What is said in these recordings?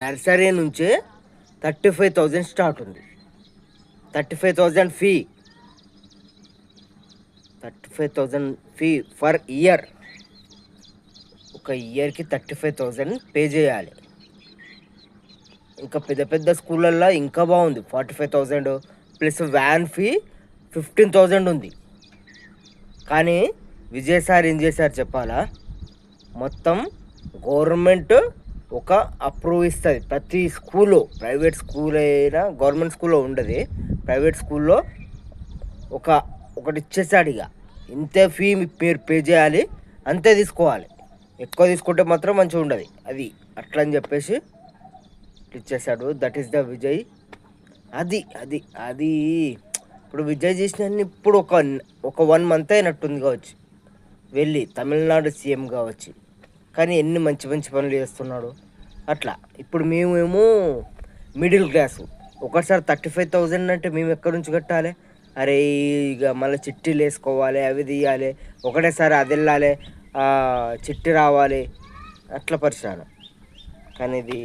Nursery నుంచే 35,000 start ఉంది. 35,000 fee. 35,000 fee for year. ఒక ఇయర్‌కి 35,000 పే చేయాలి. ఇంకా పెద్ద పెద్ద స్కూళ్ళల్లో ఇంకా బాగుంది. 45,000 ప్లస్ వ్యాన్ ఫీ 15,000 ఉంది. కానీ విజయ్ సార్ ఏం చేశారు చెప్పాలా? మొత్తం గవర్నమెంట్ ఒక అప్రూవ్ ఇస్తుంది ప్రతి స్కూల్లో. ప్రైవేట్ స్కూల్ అయినా గవర్నమెంట్ స్కూల్లో ఉండదు. ప్రైవేట్ స్కూల్లో ఒకటి ఇచ్చేసాడు. ఇక ఇంతే ఫీ మీరు పే చేయాలి, అంతే తీసుకోవాలి. ఎక్కువ తీసుకుంటే మాత్రం మంచిగా ఉండదు. అది అట్లా అని చెప్పేసి ఇచ్చేసాడు. That is the Vijay. అది అది అది ఇప్పుడు విజయ్ చేసిన ఇప్పుడు ఒక 1 మంత్ అయినట్టుంది కావచ్చు వెళ్ళి తమిళనాడు సీఎం కావచ్చు. కానీ ఎన్ని మంచి మంచి పనులు చేస్తున్నాడు. అట్లా ఇప్పుడు మేమేమో మిడిల్ క్లాసు. ఒకసారి 35,000 అంటే మేము ఎక్కడి నుంచి కట్టాలి? అరే ఇక మళ్ళీ చిట్టీలు వేసుకోవాలి, అవి తీయాలి, ఒకటేసారి అది వెళ్ళాలి, చిట్టి రావాలి, అట్లా పరిశ్రమ. కానీ ఇది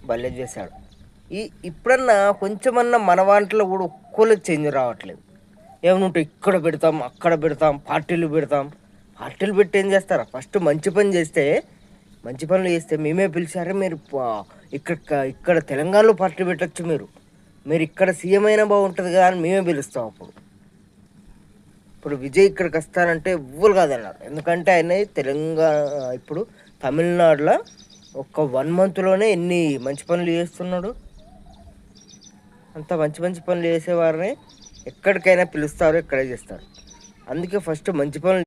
భలే చేశాడు. ఇప్పుడన్నా కొంచెమన్నా మన వాంట్లో కూడా ఒక్కోళ్ళకి చేంజ్ రావట్లేదు. ఏమనుంటే ఇక్కడ పెడతాం, అక్కడ పెడతాం, పార్టీలు పెడతాం. పార్టీలు పెట్టి ఏం చేస్తారా? ఫస్ట్ మంచి పని చేస్తే, మంచి పనులు చేస్తే మేమే పిలిచారే మీరు ఇక్కడ తెలంగాణలో పార్టీ పెట్టచ్చు. మీరు ఇక్కడ సీఎం అయినా బాగుంటుంది కదా అని మేమే పిలుస్తాం. ఇప్పుడు విజయ్ ఇక్కడికి వస్తానంటే ఎవ్వరు కాదన్నారు. ఎందుకంటే ఆయన తెలంగాణ ఇప్పుడు తమిళనాడులో ఒక 1 మంత్లోనే ఎన్ని మంచి పనులు చేస్తున్నాడు. అంత మంచి మంచి పనులు చేసేవారిని ఎక్కడికైనా పిలుస్తారు, ఎక్కడే చేస్తారు. అందుకే ఫస్ట్ మంచి పనులు